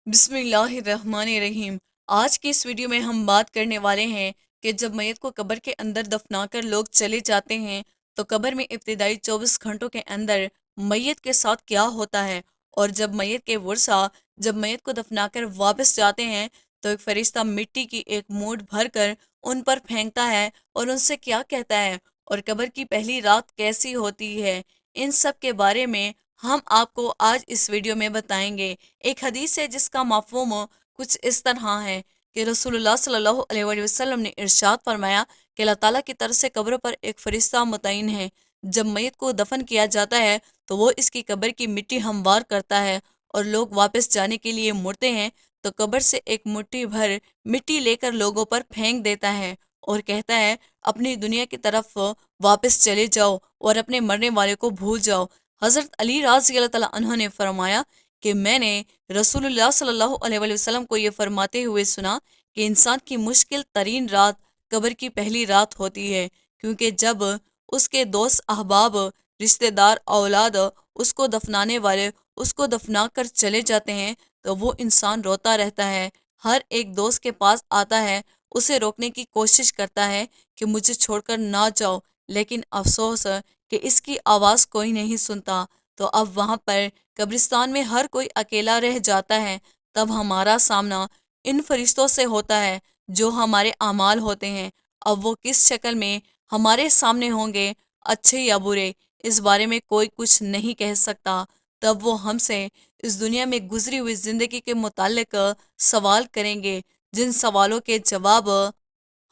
बिस्मिल्लाहिर्रहमानिर्रहीम। आज की इस वीडियो में हम बात करने वाले हैं कि जब मैयत को कब्र के अंदर दफना कर लोग चले जाते हैं तो कब्र में इब्तिदाई 24 घंटों के अंदर मैयत के साथ क्या होता है। और जब मैयत के वर्सा जब मैयत को दफना कर वापस जाते हैं तो एक फरिश्ता मिट्टी की एक मूठ भर कर उन पर फेंकता है और उनसे क्या कहता है और कब्र की पहली रात कैसी होती है। इन सब के बारे में हम आपको आज इस वीडियो में बताएंगे। एक हदीस है जिसका मफ़हूम कुछ इस तरह है कि रसूलुल्लाह सल्लल्लाहु अलैहि वसल्लम ने इरशाद फरमाया कि अल्लाह ताला की तरफ से कब्र पर एक फरिश्ता मुतय्यन है। जब मैयत को दफन किया जाता है तो वो इसकी कब्र की मिट्टी हमवार करता है और लोग वापस जाने के लिए मुड़ते हैं तो कब्र से एक मुट्ठी भर मिट्टी लेकर लोगों पर फेंक देता है और कहता है अपनी दुनिया की तरफ वापस चले जाओ और अपने मरने वाले को भूल जाओ। हज़रत अली राज़ी अल्लाह तआला अन्हु ने फरमाया कि मैंने रसूलुल्लाह सल्लल्लाहु अलैहि वसल्लम को ये फरमाते हुए सुना कि इंसान की मुश्किल तरीन रात कब्र की पहली रात होती है, क्योंकि जब उसके दोस्त अहबाब रिश्तेदार औलाद उसको दफनाने वाले उसको दफना कर चले जाते हैं तो वो इंसान रोता रहता है। हर एक दोस्त के पास आता है, उसे रोकने की कोशिश करता है कि मुझे छोड़कर ना जाओ, लेकिन अफसोस कि इसकी आवाज़ कोई नहीं सुनता। तो अब वहाँ पर कब्रिस्तान में हर कोई अकेला रह जाता है। तब हमारा सामना इन फरिश्तों से होता है जो हमारे अमाल होते हैं। अब वो किस शक्ल में हमारे सामने होंगे, अच्छे या बुरे, इस बारे में कोई कुछ नहीं कह सकता। तब वो हमसे इस दुनिया में गुजरी हुई ज़िंदगी के मुतालिक सवाल करेंगे, जिन सवालों के जवाब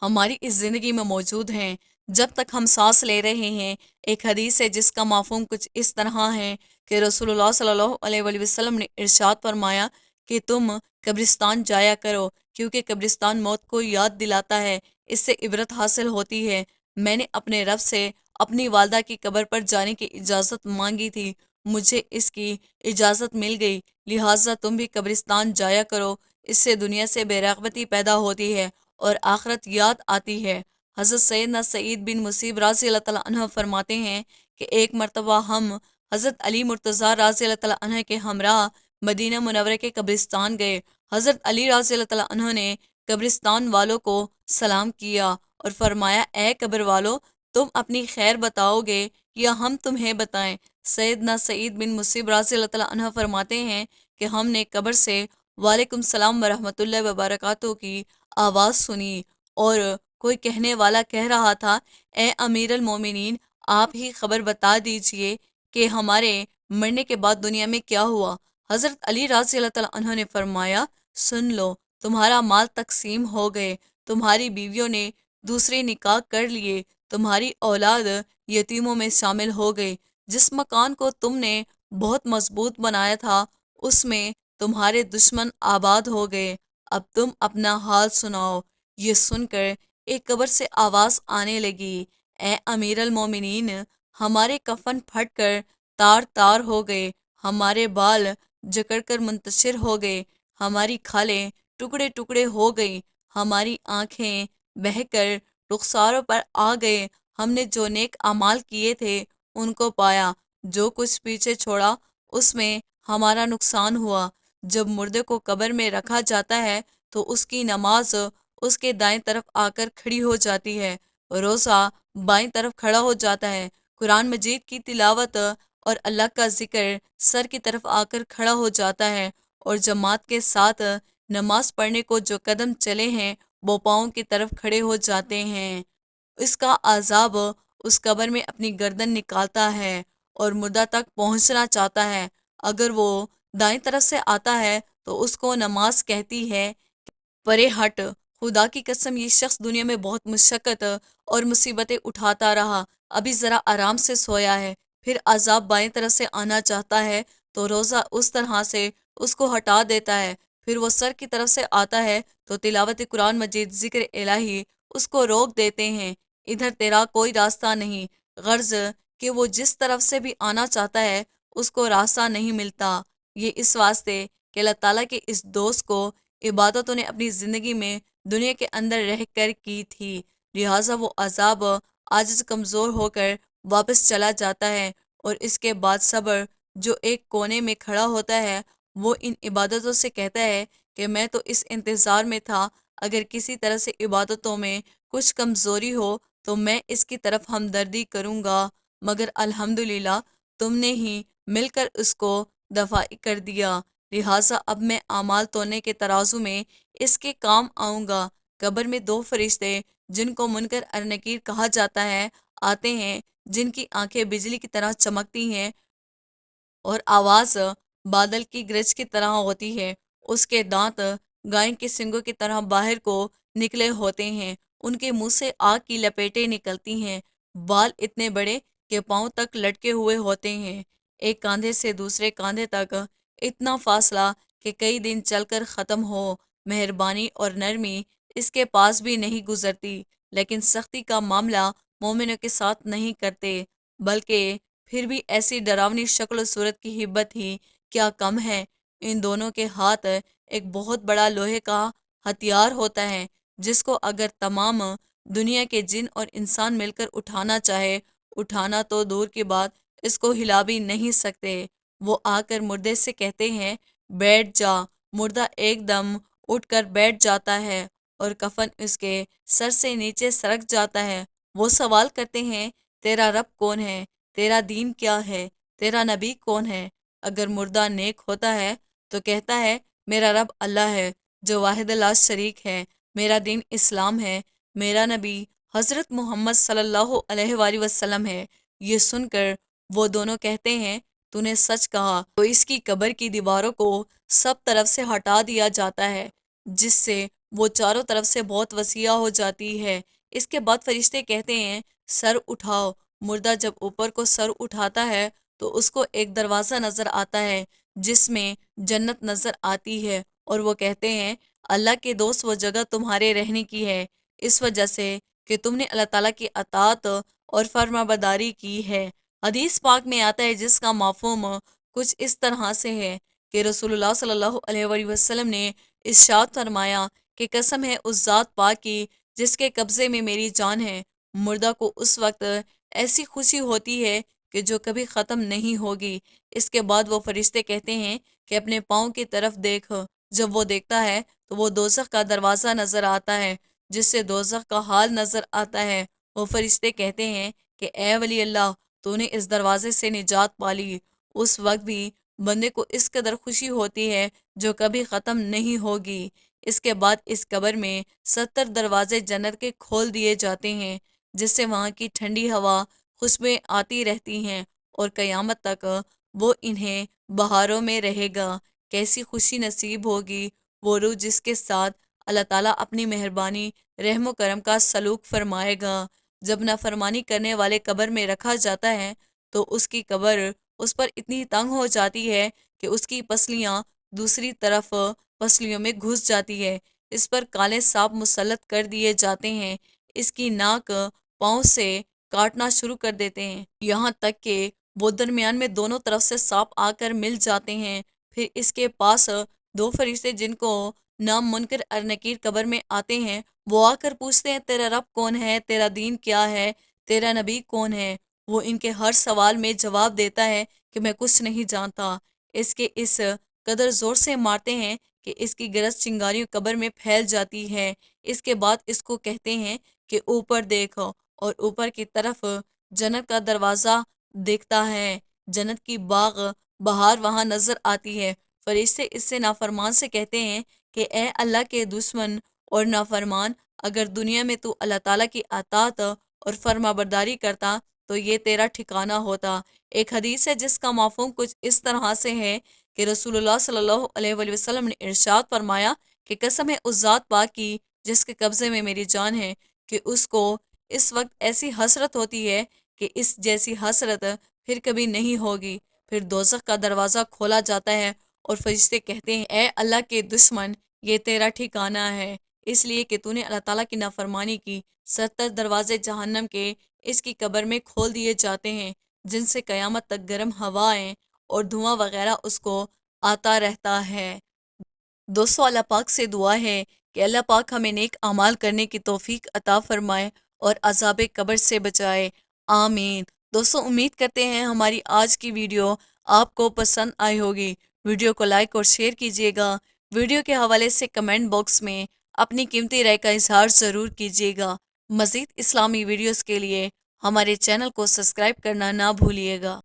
हमारी इस ज़िंदगी में मौजूद हैं जब तक हम सांस ले रहे हैं। एक हदीस है जिसका माफहूम कुछ इस तरह है कि रसूलुल्लाह सल्लल्लाहु अलैहि वसल्लम ने इरशाद फरमाया कि तुम कब्रिस्तान जाया करो, क्योंकि कब्रिस्तान मौत को याद दिलाता है, इससे इबरत हासिल होती है। मैंने अपने रब से अपनी वालदा की कब्र पर जाने की इजाज़त मांगी थी, मुझे इसकी इजाज़त मिल गई, लिहाजा तुम भी कब्रिस्तान जाया करो। इससे दुनिया से बेरग़बती पैदा होती है और आखिरत याद आती है। हज़रत सैयदना सईद बिन मुसीब राज़ी अल्लाह तआला अन्हु फरमाते हैं कि एक मरतबा हम हज़रत अली मुर्तज़ा राज़ी अल्लाह तआला अन्हु के हमरा मदीना मुनव्वरा के कब्रिस्तान गए। हज़रत अली राज़ी अल्लाह तआला अन्हु ने कब्रिस्तान वालों को सलाम किया और फरमाया, ए कब्र वालों, तुम अपनी खैर बताओगे या हम तुम्हें बताएं। सैयदना सईद बिन मुसीब राज़ी अल्लाह तआला अन्हु फरमाते हैं कि हमने कब्र से वालेकुम सलाम व रहमतुल्लाहि व बरकातहू की आवाज़ सुनी और कोई कहने वाला कह रहा था, ए अमीर अल मोमिनीन, आप ही खबर बता दीजिए कि हमारे मरने के बाद दुनिया में क्या हुआ। हज़रत अली राज़ी अल्लाह तआला अन्हु ने फरमाया, सुन लो, तुम्हारा माल तकसीम हो गए, तुम्हारी बीवियों ने दूसरे निकाह कर लिए, तुम्हारी औलाद यतीमों में शामिल हो गई, जिस मकान को तुमने बहुत मजबूत बनाया था उसमें तुम्हारे दुश्मन आबाद हो गए, अब तुम अपना हाल सुनाओ। ये सुनकर एक कब्र से आवाज़ आने लगी, ए अमीर अल मोमिनीन, हमारे कफन फट कर तार तार हो गए, हमारे बाल जकड़कर मुंतशिर हो गए, हमारी खालें टुकड़े टुकड़े हो गई, हमारी आंखें बहकर रुखसारों पर आ गए, हमने जो नेक अमाल किए थे उनको पाया, जो कुछ पीछे छोड़ा उसमें हमारा नुकसान हुआ। जब मुर्दे को कब्र में रखा जाता है तो उसकी नमाज उसके दाएं तरफ आकर खड़ी हो जाती है, रोज़ा बाएं तरफ खड़ा हो जाता है, कुरान मजीद की तिलावत और अल्लाह का जिक्र सर की तरफ आकर खड़ा हो जाता है, और जमात के साथ नमाज पढ़ने को जो कदम चले हैं वो पाँव की तरफ खड़े हो जाते हैं। इसका अज़ाब उस कब्र में अपनी गर्दन निकालता है और मुर्दा तक पहुंचना चाहता है। अगर वो दाएं तरफ से आता है तो उसको नमाज कहती है, परे हट, खुदा की कसम ये शख्स दुनिया में बहुत मुशक्कत और मुसीबतें उठाता रहा, अभी ज़रा आराम से सोया है। फिर अजाब बाएं तरफ से आना चाहता है तो रोज़ा उस तरह से उसको हटा देता है। फिर वो सर की तरफ से आता है तो तिलावत कुरान मजीद जिक्र इलाही उसको रोक देते हैं। इधर तेरा कोई रास्ता नहीं, गर्ज कि वो जिस तरफ से भी आना चाहता है उसको रास्ता नहीं मिलता। ये इस वास्ते कि अल्लाह ताला के इस दोस्त को इबादतों ने अपनी ज़िंदगी में दुनिया के अंदर रह कर की थी, लिहाजा वो अजाब आजिज़ कमज़ोर होकर वापस चला जाता है और इसके बाद सब्र जो एक कोने में खड़ा होता है وہ ان عبادتوں سے کہتا ہے کہ میں تو اس انتظار میں تھا، اگر کسی طرح سے عبادتوں میں کچھ کمزوری ہو تو میں اس کی طرف ہمدردی کروں گا، مگر الحمدللہ تم نے ہی مل کر اس کو دفاع کر دیا، لہٰذا اب میں اعمال تونے کے ترازو میں اس کے کام آؤں گا۔ قبر میں دو فرشتے جن کو منکر اور نکیر کہا جاتا ہے آتے ہیں، جن کی آنکھیں بجلی کی طرح چمکتی ہیں اور آواز بادل کی گرج کی طرح ہوتی ہے، اس کے دانت گائے کے سنگوں کی طرح باہر کو نکلے ہوتے ہیں، ان کے منہ سے آگ کی لپیٹیں نکلتی ہیں، بال اتنے بڑے کہ پاؤں تک لٹکے ہوئے ہوتے ہیں، ایک کاندھے سے دوسرے کاندھے تک اتنا فاصلہ کہ کئی دن چل کر ختم ہو۔ مہربانی اور نرمی اس کے پاس بھی نہیں گزرتی، لیکن سختی کا معاملہ مومنوں کے ساتھ نہیں کرتے، بلکہ پھر بھی ایسی ڈراؤنی شکل و صورت کی ہبت ہی کیا کم ہے۔ ان دونوں کے ہاتھ ایک بہت بڑا لوہے کا ہتھیار ہوتا ہے، جس کو اگر تمام دنیا کے جن اور انسان مل کر اٹھانا چاہے، اٹھانا تو دور کی بات، اس کو ہلا بھی نہیں سکتے۔ وہ آ کر مردے سے کہتے ہیں بیٹھ جا، مردہ ایک دم اٹھ کر بیٹھ جاتا ہے اور کفن اس کے سر سے نیچے سرک جاتا ہے۔ وہ سوال کرتے ہیں تیرا رب کون ہے، تیرا دین کیا ہے، تیرا نبی کون ہے؟ اگر مردہ نیک ہوتا ہے تو کہتا ہے میرا رب اللہ ہے جو واحد لا شریک ہے، میرا دین اسلام ہے، میرا نبی حضرت محمد صلی اللہ علیہ وآلہ وسلم ہے۔ یہ سن کر وہ دونوں کہتے ہیں تو نے سچ کہا، تو اس کی قبر کی دیواروں کو سب طرف سے ہٹا دیا جاتا ہے، جس سے وہ چاروں طرف سے بہت وسیع ہو جاتی ہے۔ اس کے بعد فرشتے کہتے ہیں سر اٹھاؤ۔ مردہ جب اوپر کو سر اٹھاتا ہے تو اس کو ایک دروازہ نظر آتا ہے جس میں جنت نظر آتی ہے، اور وہ کہتے ہیں اللہ کے دوست وہ جگہ تمہارے رہنے کی ہے، اس وجہ سے کہ تم نے اللہ تعالیٰ کی اطاعت اور فرما برداری کی ہے۔ حدیث پاک میں آتا ہے جس کا مفہوم کچھ اس طرح سے ہے کہ رسول اللہ صلی اللہ علیہ وآلہ وسلم نے ارشاد فرمایا کہ قسم ہے اس ذات پاک کی جس کے قبضے میں میری جان ہے، مردہ کو اس وقت ایسی خوشی ہوتی ہے کہ جو کبھی ختم نہیں ہوگی۔ اس کے بعد وہ فرشتے کہتے ہیں کہ اپنے پاؤں کی طرف دیکھ۔ جب وہ دیکھتا ہے تو وہ دوزخ کا دروازہ نظر آتا ہے جس سے دوزخ کا حال نظر آتا ہے۔ وہ فرشتے کہتے ہیں کہ اے ولی اللہ، تو نے اس دروازے سے نجات پالی۔ اس وقت بھی بندے کو اس قدر خوشی ہوتی ہے جو کبھی ختم نہیں ہوگی۔ اس کے بعد اس قبر میں 70 دروازے جنت کے کھول دیے جاتے ہیں، جس سے وہاں کی ٹھنڈی ہوا خوشبوئیں آتی رہتی ہیں اور قیامت تک وہ انہیں بہاروں میں رہے گا۔ کیسی خوشی نصیب ہوگی وہ روح جس کے ساتھ اللہ تعالیٰ اپنی مہربانی، رحم و کرم کا سلوک فرمائے گا۔ جب نافرمانی کرنے والے قبر میں رکھا جاتا ہے تو اس کی قبر اس پر اتنی تنگ ہو جاتی ہے کہ اس کی پسلیاں دوسری طرف پسلیوں میں گھس جاتی ہے۔ اس پر کالے سانپ مسلط کر دیے جاتے ہیں، اس کی ناک پاؤں سے کاٹنا شروع کر دیتے ہیں، یہاں تک کہ وہ درمیان میں دونوں طرف سے سانپ آ کر مل جاتے ہیں۔ پھر اس کے پاس دو فرشتے جن کو نام منکر اور نکیر قبر میں آتے ہیں، وہ آ کر پوچھتے ہیں تیرا رب کون ہے، تیرا دین کیا ہے، تیرا نبی کون ہے؟ وہ ان کے ہر سوال میں جواب دیتا ہے کہ میں کچھ نہیں جانتا۔ اس کے اس قدر زور سے مارتے ہیں کہ اس کی گرج چنگاریوں قبر میں پھیل جاتی ہے۔ اس کے بعد اس کو کہتے ہیں کہ اوپر دیکھو، اور اوپر کی طرف جنت کا دروازہ دیکھتا ہے، جنت کی باغ بہار وہاں نظر آتی ہے۔ فرشتے اس سے نافرمان سے کہتے ہیں کہ اے اللہ کے دشمن اور نافرمان، اگر دنیا میں تو اللہ تعالیٰ کی اطاعت اور فرما برداری کرتا تو یہ تیرا ٹھکانہ ہوتا۔ ایک حدیث ہے جس کا مفہوم کچھ اس طرح سے ہے کہ رسول اللہ صلی اللہ علیہ وآلہ وسلم نے ارشاد فرمایا کہ قسم ہے اس ذات پاک کی جس کے قبضے میں میری جان ہے، کہ اس کو اس وقت ایسی حسرت ہوتی ہے کہ اس جیسی حسرت پھر کبھی نہیں ہوگی۔ پھر دوزخ کا دروازہ کھولا جاتا ہے اور فرشتے کہتے ہیں اے اللہ کے دشمن، یہ تیرا ٹھکانہ ہے، اس لیے کہ تو نے اللہ تعالیٰ کی نافرمانی کی۔ 70 دروازے جہنم کے اس کی قبر میں کھول دیے جاتے ہیں، جن سے قیامت تک گرم ہوائیں اور دھواں وغیرہ اس کو آتا رہتا ہے۔ دوستو، اللہ پاک سے دعا ہے کہ اللہ پاک ہمیں نیک اعمال کرنے کی توفیق عطا فرمائے اور عذاب قبر سے بچائے، آمین۔ دوستو، امید کرتے ہیں ہماری آج کی ویڈیو آپ کو پسند آئی ہوگی۔ ویڈیو کو لائک اور شیئر کیجیے گا۔ ویڈیو کے حوالے سے کمنٹ باکس میں اپنی قیمتی رائے کا اظہار ضرور کیجیے گا۔ مزید اسلامی ویڈیوز کے لیے ہمارے چینل کو سبسکرائب کرنا نہ بھولیے گا۔